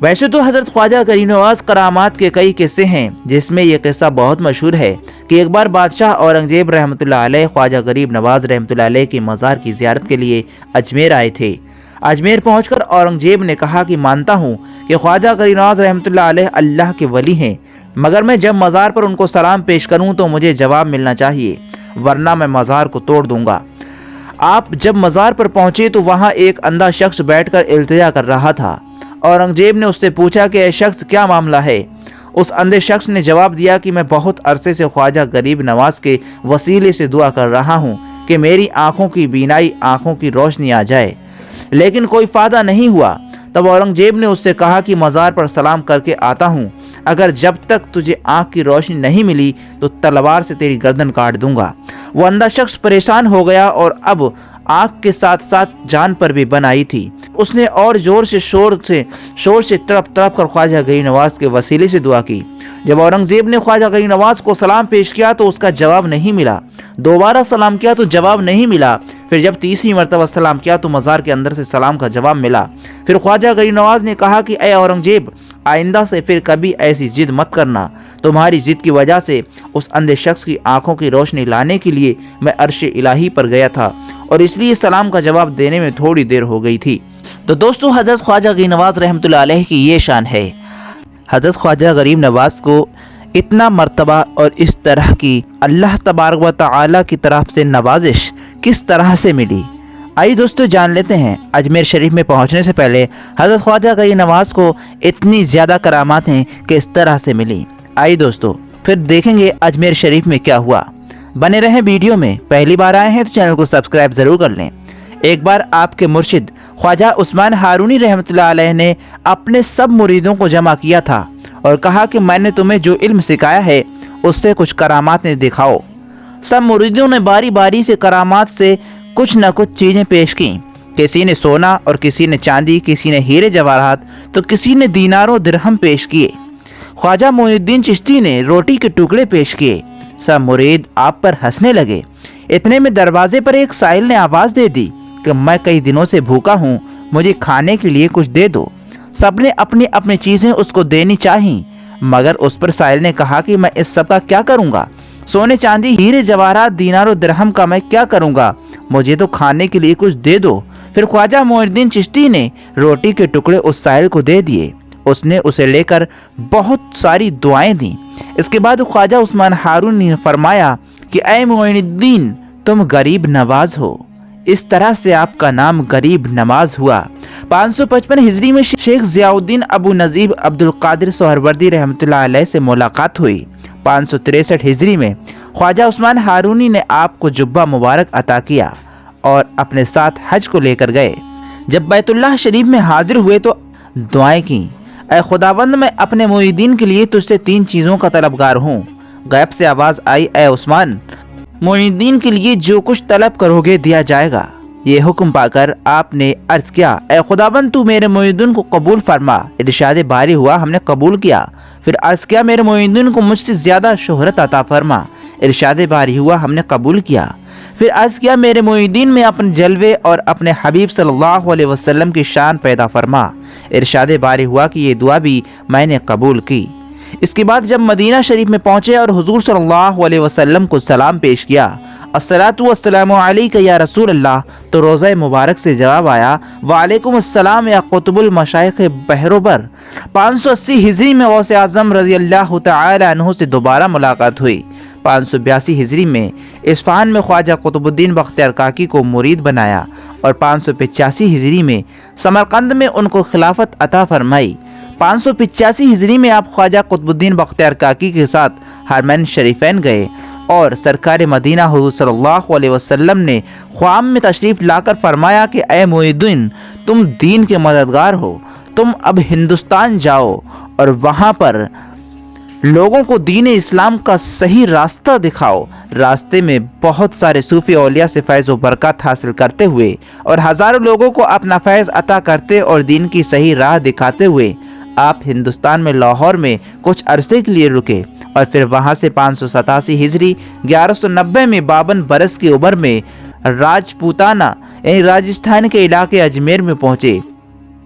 वैसे तो हज़रत ख्वाजा गरीब नवाज करामात के कई किस्से हैं, जिसमें यह किस्सा बहुत मशहूर है कि एक बार बादशाह औरंगजेब रहमतुल्लाह अलैह ख्वाजा गरीब नवाज रहमतुल्लाह अलैह की मज़ार की ज़ियारत के लिए अजमेर आए थे। अजमेर पहुंचकर औरंगजेब ने कहा कि मानता हूं कि ख्वाजा गरीब नवाज रहमतुल्लाह अलैह अल्लाह के वली हैं, मगर मैं जब मज़ार पर उनको सलाम पेश करूं तो मुझे जवाब मिलना चाहिए, वरना मैं मज़ार को तोड़ दूंगा। आप जब मज़ार पर पहुंचे तो वहां एक अंधा शख्स बैठकर इल्तिजा कर रहा था। औरंगजेब ने उससे पूछा कि ऐ शख्स क्या मामला है। उस अंधे शख्स ने जवाब दिया कि मैं बहुत अरसे से ख्वाजा गरीब नवाज के वसीले से दुआ कर रहा हूँ कि मेरी आंखों की बीनाई, आंखों की रोशनी आ जाए, लेकिन कोई फ़ायदा नहीं हुआ। तब औरंगजेब ने उससे कहा कि मज़ार पर सलाम करके आता हूँ, अगर जब तक तुझे आँख की रोशनी नहीं मिली तो तलवार से तेरी गर्दन काट दूंगा। वो अंधा शख्स परेशान हो गया और अब आँख के साथ साथ जान पर भी बन आई थी। उसने और जोर से शोर से तड़प कर ख्वाजा गरीब नवाज के वसीले से दुआ की। जब औरंगजेब ने ख्वाजा गरीब नवाज को सलाम पेश किया तो उसका जवाब नहीं मिला। दोबारा सलाम किया तो जवाब नहीं मिला। फिर जब तीसरी मरतबा सलाम किया तो मज़ार के अंदर से सलाम का जवाब मिला। फिर ख्वाजा गरीब नवाज ने कहा कि ऐ औरंगजेब, आइंदा से फिर कभी ऐसी जिद मत करना। तुम्हारी जिद की वजह से उस अंधे शख्स की आंखों की रोशनी लाने के लिए मैं अर्श इलाही पर गया था और इसलिए सलाम का जवाब देने में थोड़ी देर हो गई थी। तो दोस्तों, हज़रत ख्वाजा गरीब नवाज रहमतुल्लाह अलैह की ये शान है। हज़रत ख्वाजा गरीब नवाज को इतना मर्तबा और इस तरह की अल्लाह तबारक व तआला की तरफ से नवाजिश किस तरह से मिली, आइए दोस्तों जान लेते हैं। अजमेर शरीफ में पहुंचने से पहले हज़रत ख्वाजा गरीब नवाज को इतनी ज़्यादा करामातें किस तरह से मिली, आइए दोस्तों फिर देखेंगे अजमेर शरीफ में क्या हुआ। बने रहें वीडियो में। पहली बार आए हैं तो चैनल को सब्सक्राइब ज़रूर कर लें। एक बार आपके मुर्शिद ख्वाजा उस्मान हारूनी रहमतुल्लाह अलैह ने अपने सब मुरीदों को जमा किया था और कहा कि मैंने तुम्हें जो इल्म सिखाया है उससे कुछ करामातें दिखाओ। सब मुरीदों ने बारी बारी से करामात से कुछ न कुछ चीज़ें पेश की। किसी ने सोना और किसी ने चांदी, किसी ने हीरे जवाहरात तो किसी ने दीनारों दिरहम पेश किए। ख्वाजा मोइनुद्दीन चिश्ती ने रोटी के टुकड़े पेश किए। सब मुरीद आप पर हंसने लगे। इतने में दरवाजे पर एक साहिल ने आवाज़ दे दी कि मैं कई दिनों से भूखा हूँ, मुझे खाने के लिए कुछ दे दो। सबने अपनी अपनी चीज़ें उसको देनी चाहिए, मगर उस पर साहिल ने कहा कि मैं इस सब का क्या करूँगा, सोने चांदी हीरे जवाहरात दीनार दिरहम का मैं क्या करूँगा, मुझे तो खाने के लिए कुछ दे दो। फिर ख्वाजा मोइनुद्दीन चिश्ती ने रोटी के टुकड़े उस साहिल को दे दिए। उसने उसे लेकर बहुत सारी दुआएं दी। इसके बाद ख्वाजा उस्मान हारून ने फरमाया कि ऐ मोइनुद्दीन, तुम गरीब नवाज हो। इस तरह से आपका नाम गरीब नवाज हुआ। 555 हिजरी में शेख ज़ियाउद्दीन अबू नजीब अब्दुल कादिर सोहरवर्दी रहमतुल्लाह अलैह से मुलाकात हुई। 563 हिजरी में ख्वाजा उस्मान हारूनी ने आपको जुब्बा मुबारक अता किया और अपने साथ हज को लेकर गए। जब बैतुल्लाह शरीफ में हाजिर हुए तो दुआएं की, ऐ खुदावंद, मैं अपने मुरीदीन के लिए तुझसे 3 चीज़ों का तलबगार हूँ। गैब से आवाज़ आई, ऐ उस्मान, मुरीदीन के लिए जो कुछ तलब करोगे दिया जाएगा। ये हुक्म पाकर आपने अर्ज किया, ऐ खुदावंद, तू मेरे मुरीदीन को कबूल फरमा। इरशाद बारी हुआ, हमने कबूल किया। फिर अर्ज किया, मेरे मुरीदीन को मुझसे ज़्यादा शोहरत अता फरमा। इरशाद बारी हुआ, हमने कबूल किया। फिर अर्ज किया, मेरे मुरीदीन में अपने जलवे और अपने हबीब सल्लल्लाहु अलैहि वसल्लम की शान पैदा फरमा। इरशाद बारी हुआ कि ये दुआ भी मैंने कबूल की। इसके बाद जब मदीना शरीफ में पहुंचे और हुजूर सल्लल्लाहु अलैहि वसल्लम को सलाम पेश किया, अस्सलातु वस्सलामु अलैका या रसूल अल्लाह, तो रोज़ा मुबारक से जवाब आया, वालेकुम अस्सलाम या कुतुबुल मशाइख बहरोबर। 580 हिजरी में गौसे आज़म रज़ी अल्लाह तआला अन्हु से दोबारा मुलाकात हुई। 582 हिजरी में इस्फहान में ख्वाजा कुतुबुद्दीन बख्तियार काकी को मुरीद बनाया और 585 हिजरी में समरकंद में उनको खिलाफत अता फरमाई। 585 हिजरी में आप ख्वाजा कुतुबुद्दीन बख्तियार काकी के साथ हरमैन शरीफैन गए और सरकार मदीना हुज़ूर सल्लल्लाहु अलैहि वसल्लम ने ख्वाब में तशरीफ़ लाकर फरमाया कि ऐ मुइनुद्दीन, तुम दीन के मददगार हो, तुम अब हिंदुस्तान जाओ और वहाँ पर लोगों को दीन इस्लाम का सही रास्ता दिखाओ। रास्ते में बहुत सारे सूफी औलिया से फैज़ व बरकत हासिल करते हुए और हज़ारों लोगों को अपना फैज़ अता करते और दीन की सही राह दिखाते हुए आप हिंदुस्तान में लाहौर में कुछ अरसे के लिए रुके और फिर वहाँ से 587 हिजरी 1190 में 52 बरस की उम्र में राजपूताना यानी राजस्थान के इलाके अजमेर में पहुँचे।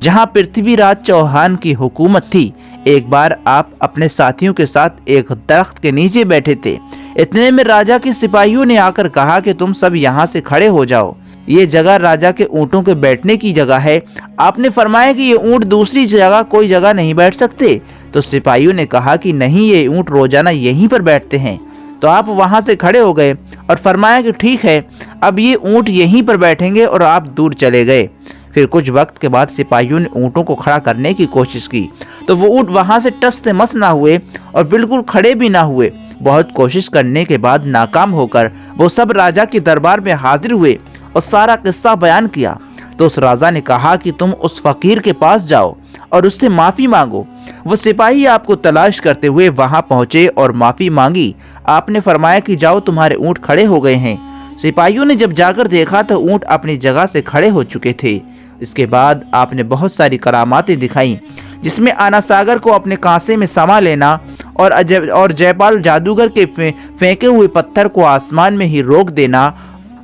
जहां पृथ्वी राज चौहान की हुकूमत थी। एक बार आप अपने साथियों के साथ एक दरख्त के नीचे बैठे थे। इतने में राजा के सिपाहियों ने आकर कहा कि तुम सब यहाँ से खड़े हो जाओ, ये जगह राजा के ऊँटों के बैठने की जगह है। आपने फरमाया कि ये ऊँट दूसरी जगह कोई जगह नहीं बैठ सकते। तो सिपाहियों ने कहा कि नहीं, ये ऊँट रोजाना यहीं पर बैठते हैं। तो आप वहाँ से खड़े हो गए और फरमाया कि ठीक है, अब ये ऊँट यहीं पर बैठेंगे, और आप दूर चले गए। फिर कुछ वक्त के बाद सिपाहियों ने ऊँटों को खड़ा करने की कोशिश की, तो वो ऊँट वहाँ से टस से मस ना हुए और बिल्कुल खड़े भी ना हुए। बहुत कोशिश करने के बाद नाकाम होकर वो सब राजा के दरबार में हाजिर हुए और सारा किस्सा बयान किया। तो उस राजा ने कहा कि तुम उस फकीर के पास जाओ और उससे माफ़ी मांगो। वो सिपाही आपको तलाश करते हुए वहाँ पहुँचे और माफ़ी मांगी। आपने फरमाया कि जाओ, तुम्हारे ऊँट खड़े हो गए हैं। सिपाहियों ने जब जाकर देखा तो ऊँट अपनी जगह से खड़े हो चुके थे। इसके बाद आपने बहुत सारी करामातें दिखाई, जिसमें आना सागर को अपने कांसे में समा लेना और जयपाल जादूगर के फेंके हुए पत्थर को आसमान में ही रोक देना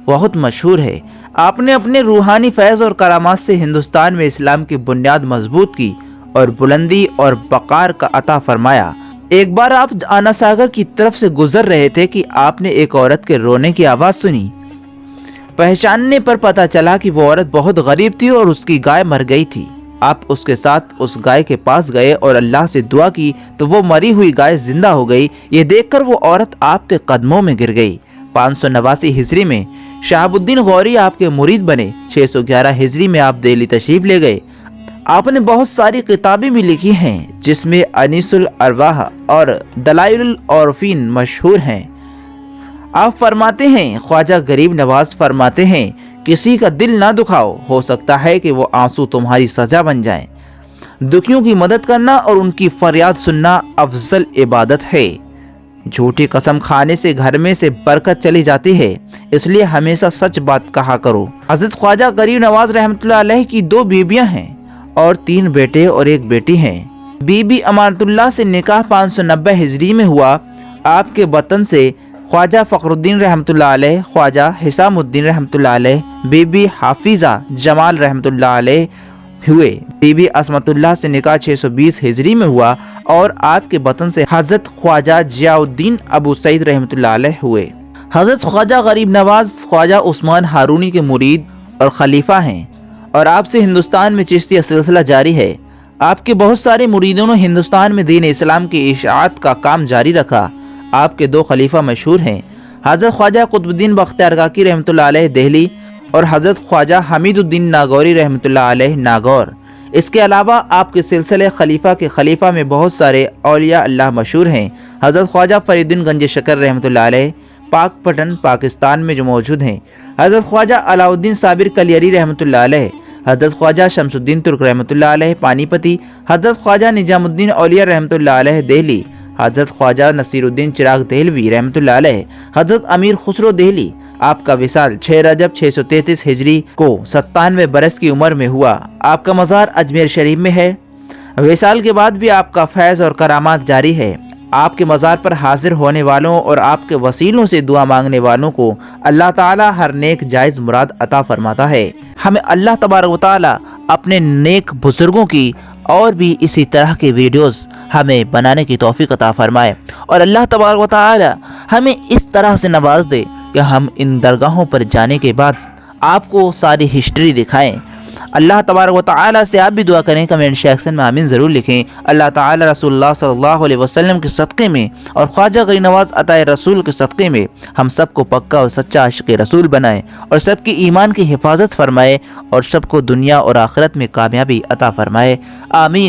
बहुत मशहूर है। आपने अपने रूहानी फैज़ और करामात से हिंदुस्तान में इस्लाम की बुनियाद मजबूत की और बुलंदी और बकार का अता फरमाया। एक बार आप आना सागर की तरफ से गुजर रहे थे कि आपने एक औरत के रोने की आवाज़ सुनी। पहचानने पर पता चला कि वो औरत बहुत गरीब थी और उसकी गाय मर गई थी। आप उसके साथ उस गाय के पास गए और अल्लाह से दुआ की तो वो मरी हुई गाय जिंदा हो गई। ये देखकर वो औरत आपके कदमों में गिर गई। 589 हिजरी में शहाबुद्दीन गौरी आपके मुरीद बने। 611 हिजरी में आप दिल्ली तशरीफ ले गए। आपने बहुत सारी किताबें भी लिखी हैं, जिसमें अनीसुल अरवाह और दलाइलुल औरफीन मशहूर हैं। आप फरमाते हैं, ख्वाजा गरीब नवाज फरमाते हैं, किसी का दिल ना दुखाओ, हो सकता है कि वो आंसू तुम्हारी सजा बन जाएं। दुखियों की मदद करना और उनकी फरियाद सुनना अफजल इबादत है। झूठी कसम खाने से घर में से बरकत चली जाती है, इसलिए हमेशा सच बात कहा करो। हजरत ख्वाजा गरीब नवाज रहमतुल्लाह अलैह की 2 बीबियां हैं और 3 बेटे और 1 बेटी हैं। बीबी अमानतुल्लाह से निकाह 590 हिजरी में हुआ। आपके वतन से ख्वाजा फखरुद्दीन रहमतुल्लाह अलैह, ख्वाजा हिसामुद्दीन रहमतुल्लाह अलैह, बीबी हाफिजा जमाल रहमतुल्लाह अलैह हुए। बीबी असमतुल्लाह से निकाह 620 हिजरी में हुआ और आपके वतन से हजरत ख्वाजा जियाउद्दीन अबू सईद रहमतुल्लाह अलैह हुए। हजरत ख्वाजा गरीब नवाज ख्वाजा उस्मान हारूनी के मुरीद और खलीफा हैं और आपसे हिंदुस्तान में चिश्तिया सिलसिला जारी है। आपके बहुत सारे मुरीदों ने हिंदुस्तान में दीन इस्लाम की इशाअत का काम जारी रखा। आपके 2 खलीफा मशहूर हैं, हजरत ख्वाजा कुतुबुद्दीन बख्तियार काकी रहमतुल्लाह अलैह दिल्ली और हजरत ख्वाजा हमीदुद्दीन नागौरी रहमतुल्लाह अलैह नागौर। इसके अलावा आपके सिलसिले खलीफा के खलीफा में बहुत सारे औलिया अल्लाह मशहूर हैं। हजरत ख्वाजा फरीदुद्दीन गंज शकर रहमतुल्लाह अलैह पाकपटन पाकिस्तान में जो मौजूद हैं। हजरत ख्वाजा अलाउद्दीन साबिर कलियरी रहमतुल्लाह अलैह, हजरत ख्वाजा शमसुद्दीन तुर्क रहमतुल्लाह अलैह पानीपति, हजरत ख्वाजा निजामुद्दीन औलिया रहमतुल्लाह अलैह दिल्ली, हजरत ख्वाजा नसीरुद्दीन चिराग देहलवी रहमतुल्लाह अलैह, हजरत अमीर खुसरो देहली। आपका विसाल 6 रजब 633 हिजरी को 97 बरस की उम्र में हुआ। आपका मज़ार अजमेर शरीफ में है। विसाल के बाद भी आपका फैज़ और करामात जारी है। आपके मज़ार पर हाजिर होने वालों और आपके वसीलों से दुआ मांगने वालों को अल्लाह ताला हर नेक जायज़ मुराद अता फरमाता है। हमें अल्लाह तबारक व तआला अपने नेक बुजुर्गों की और भी इसी तरह के वीडियोस हमें बनाने की तौफीक अता फरमाए और अल्लाह तबारक व तआला हमें इस तरह से नवाज दे कि हम इन दरगाहों पर जाने के बाद आपको सारी हिस्ट्री दिखाएं। अल्लाह तबारक व तआला से आप भी दुआ करें, कमेंट सेक्शन में आमीन ज़रूर लिखें। अल्लाह ताला रसूलुल्लाह सल्लल्लाहु अलैहि वसल्लम के सदक़े में और ख्वाजा गरीब नवाज अताए रसूल के सदक़े में हम सबको पक्का और सच्चा आशिक़ रसूल बनाए और सबकी ईमान की हिफाजत फरमाए और सबको दुनिया और आखिरत में कामयाबी अता फरमाए। आमीन।